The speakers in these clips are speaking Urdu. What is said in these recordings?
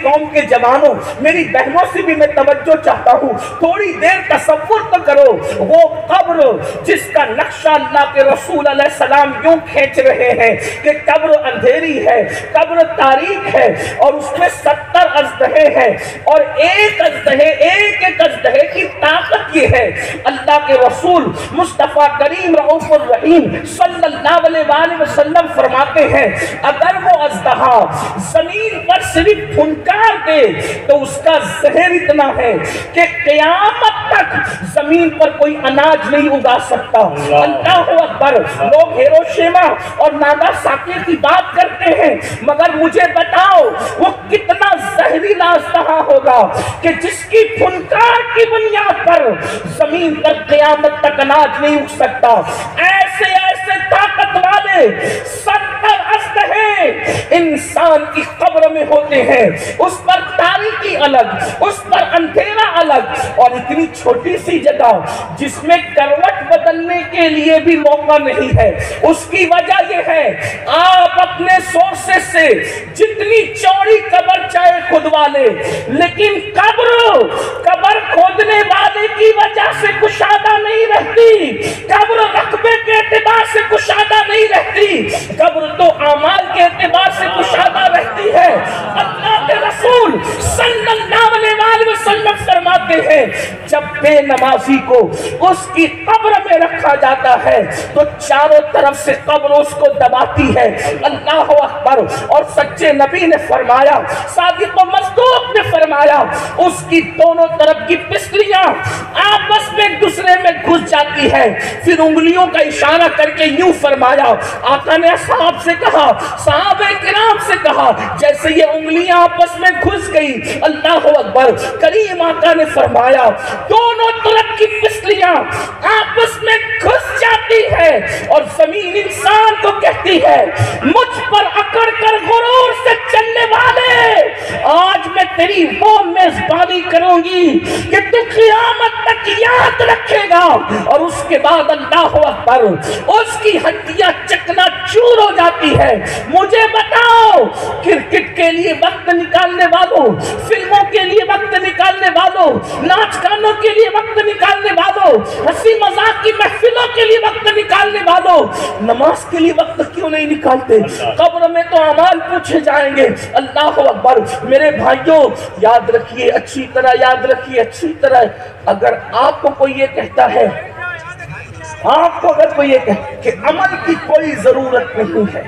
قوم کے جوانوں، میری بہنوں سے بھی میں توجہ چاہتا ہوں، تھوڑی دیر تصور تو کرو، وہ قبر جس کا نقشہ اللہ کے رسول علیہ السلام یوں کھینچ رہے ہیں کہ قبر اندھیری ہے، قبر تاریک ہے، اور اس میں 70 اژدہے ہیں، اور ایک اژدہے کی طاقت یہ ہے، اللہ کے رسول مصطفیٰ کریم رؤوف الرحیم صلی اللہ علیہ وآلہ وسلم فرماتے ہیں اگر وہ اژدہا زمین پر صرف پھنکار دے تو اس کا زہر اتنا ہے کہ قیامت تک زمین پر کوئی اناج نہیں اگا سکتا۔ اللہ اکبر۔ لوگ ہیروشیما اور ناگاساکی کی بات کرتے ہیں، مگر مجھے بتاؤ وہ کتنا زہریلا اژدہا ہوگا کہ جس کی پھنکار کی بنیاد پر زمین پر قیامت تک اناج نہیں اگ سکتا۔ ایسے طاقت والے 70 اژدہے انسان کی قبر میں ہوتے ہیں، اس پر تاریکی الگ، اس پر اندھیرا الگ، اور اتنی چھوٹی سی جگہ جس میں کروٹ بدلنے کے لیے بھی موقع نہیں ہے۔ اس کی وجہ یہ ہے آپ اپنے سورسز سے جتنی چوڑی قبر چاہے کھدوا لے، لیکن قبر کھودنے والے کی وجہ سے کشادہ نہیں رہتی، قبر رقبے کے اعتبار سے کشادہ نہیں رہتی، قبر تو اعمال کے اعتبار سے کشادہ رہتی ہے۔ اللہ کے رسول صلی اللہ علیہ وآلہ وسلم فرماتے ہیں جب بے نمازی کو اس کی قبر میں رکھا جاتا ہے تو چاروں طرف سے قبر اس کو دباتی ہے۔ اللہ اکبر۔ اور سچے نبی نے فرمایا، صادق و مصدوق نے فرمایا، اس کی دونوں طرف کی پسلیاں آپس میں ایک دوسرے میں گھس جاتی ہے، پھر انگلیوں کا اشارہ کر کے یوں فرمایا، آقا نے اصحاب سے کہا، صحابہ کرام سے کہا، جیسے یہ انگلیاں آپس میں گھس گئی، اللہ اکبر، کریم آقا نے فرمایا دونوں طرف کی پسلیاں آپس میں گھس جاتی ہے اور زمین انسان کو کہتی ہے مجھ پر اکڑ کر غرور سے چلنے والے، آج میں تیری وہ میزبانی کروں گی کہ تو قیامت تک یاد رکھے گا۔ اور اس کے بعد اللہ اکبر، اس کی ہڈیاں چکنا چور ہو جاتی ہے۔ مجھے بتاؤ، کرکٹ کے لیے وقت نکالنے والوں، فلموں کے لیے وقت نکالنے والوں، ناچ گانوں کے لیے وقت نکالنے والوں، ہنسی مذاق کی محفلوں کے لیے وقت نکالنے والوں، نماز کے لیے وقت کیوں نہیں نکالتے؟ قبر میں تو اعمال پوچھے جائیں گے۔ اللہ اکبر۔ میرے بھائیوں یاد رکھیے، اچھی طرح یاد رکھیے، اچھی طرح، اگر آپ کو کوئی یہ کہتا ہے، آپ کو اگر کوئی یہ کہے کہ عمل کی کوئی ضرورت نہیں ہے،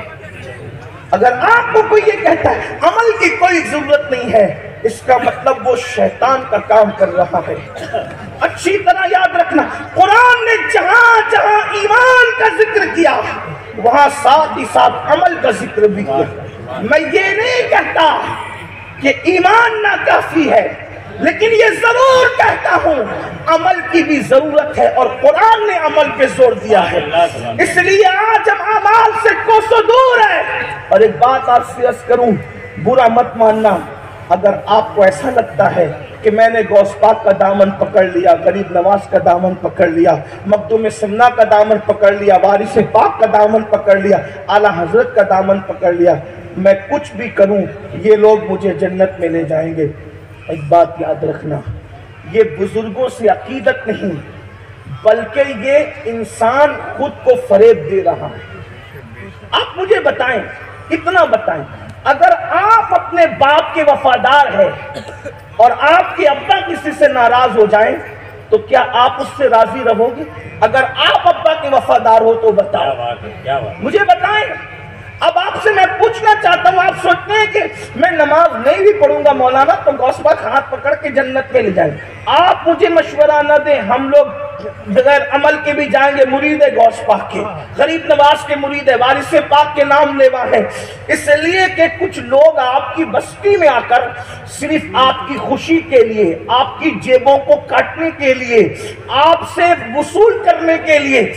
اگر آپ کو کوئی یہ کہتا ہے عمل کی کوئی ضرورت نہیں ہے، اس کا مطلب وہ شیطان کا کام کر رہا ہے۔ اچھی طرح یاد رکھنا، قرآن نے جہاں جہاں ایمان کا ذکر کیا وہاں ساتھ ہی ساتھ عمل کا ذکر بھی کیا۔ میں یہ نہیں کہتا کہ ایمان ناکافی ہے، لیکن یہ ضرور کہتا ہوں عمل کی بھی ضرورت ہے، اور قرآن نے عمل پہ زور دیا ہے۔ اس لیے آج ہم اعمال سے کوسوں دور ہیں۔ اور ایک بات آپ سے عرض کروں، برا مت ماننا، اگر آپ کو ایسا لگتا ہے کہ میں نے غوث پاک کا دامن پکڑ لیا، غریب نواز کا دامن پکڑ لیا، مخدوم سنہ کا دامن پکڑ لیا، وارث پاک کا دامن پکڑ لیا، اعلیٰ حضرت کا دامن پکڑ لیا، میں کچھ بھی کروں یہ لوگ مجھے جنت میں لے جائیں گے، ایک بات یاد رکھنا، یہ بزرگوں سے عقیدت نہیں بلکہ یہ انسان خود کو فریب دے رہا ہے۔ آپ مجھے بتائیں، اتنا بتائیں، اگر آپ اپنے باپ کے وفادار ہیں اور آپ کے ابا کسی سے ناراض ہو جائیں تو کیا آپ اس سے راضی رہو گے؟ اگر آپ ابا کے وفادار ہو تو بتاؤ، مجھے بتائیں۔ اب آپ سے میں پوچھنا چاہتا ہوں، آپ سوچتے ہیں کہ میں نماز نہیں بھی پڑھوں گا مولانا تو غوث پاک ہاتھ پکڑ کے جنت میں لے جائیں گے۔ آپ مجھے مشورہ نہ دیں، ہم لوگ بغیر عمل کے بھی جائیں گے، مرید غوث پاک کے، غریب نواز کے مرید ہے، وارث پاک کے نام لیوا ہے، اس لیے کہ کچھ لوگ آپ کی بستی میں آ کر صرف آپ کی خوشی کے لیے، آپ کی جیبوں کو کاٹنے کے لیے، آپ سے وصول کرنے کے لیے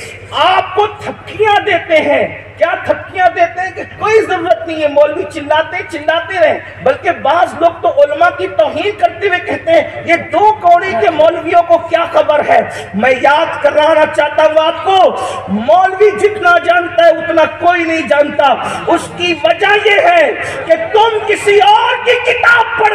آپ کو تھپکیاں دیتے ہیں۔ کیا تھپکیاں دیتے ہیں کہ کوئی ضرورت نہیں ہے، مولوی چلاتے رہیں، بلکہ بعض لوگ تو علماء کی توہین کرتے ہوئے کہتے ہیں یہ دو کوڑی کے مولویوں کو کیا خبر ہے۔ میں یاد کرانا چاہتا ہوں آپ کو، مولوی جتنا جانتا ہے اتنا کوئی نہیں جانتا۔ اس کی وجہ یہ ہے کہ تم کسی اور کی کتاب پڑھ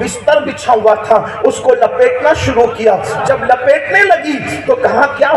بستر بچھا ہوا تھا اس کو لپیٹنا شروع کیا. جب لپیٹنے لگی تو کہا کیا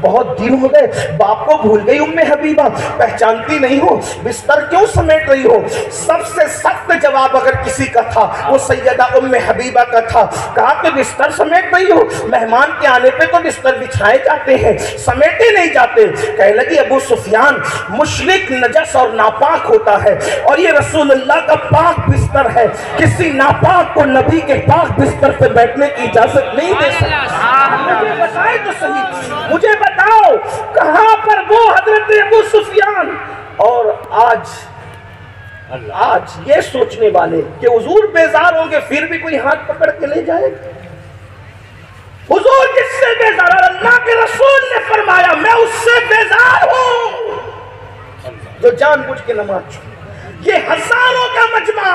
بہت دن ہو گئے, باپ کو بھول گئی ام حبیبہ, پہچانتی نہیں ہو, بستر کیوں سمیٹ رہی ہو؟ سب سے سخت جواب اگر کسی کا تھا وہ سیدہ ام حبیبہ کا تھا. کہا کہ بستر سمیٹ رہی ہو؟ مہمان کے آنے پہ تو بستر بچھائے جاتے ہیں, سمیٹے نہیں جاتے. کہنے لگی ابو سفیان مشرک نجس اور ناپاک ہوتا ہے, اور یہ رسول اللہ کا پاک بستر ہے, کسی ناپاک کو نبی کے پاک بستر پہ بیٹھنے کی اجازت نہیں دے سکتا. مجھے بتائے تو صحیح, مجھے بتاؤ کہاں پر وہ حضرت ابو سفیان, اور آج یہ سوچنے والے کہ حضور بیزار ہوں گے پھر بھی کوئی ہاتھ پکڑ کے لے جائے. حضور کس سے بیزار؟ اللہ کے رسول نے فرمایا میں اس سے بیزار ہوں جو جان بوجھ کے نماز چھوڑے. یہ ہزاروں کا مجمع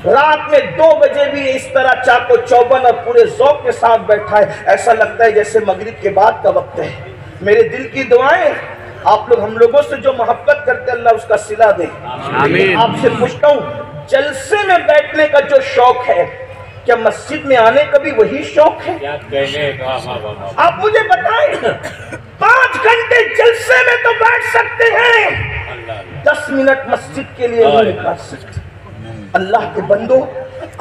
رات میں 2 بجے بھی اس طرح چاق و چوبند اور پورے ذوق کے ساتھ بیٹھا ہے, ایسا لگتا ہے جیسے مغرب کے بعد کا وقت ہے. میرے دل کی دعائیں آپ لوگ ہم لوگوں سے جو محبت کرتے اللہ اس کا صلہ دے. آپ سے پوچھتا ہوں جلسے میں بیٹھنے کا جو شوق ہے کیا مسجد میں آنے کا بھی وہی شوق ہے؟ آپ مجھے بتائیں 5 گھنٹے جلسے میں تو بیٹھ سکتے ہیں, 10 منٹ مسجد کے لیے نہیں نکال سکتے. اللہ کے بندو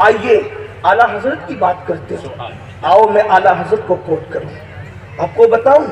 آئیے اعلیٰ حضرت کی بات کرتے ہو. آؤ میں اعلیٰ حضرت کو کوٹ کروں. آپ کو بتاؤں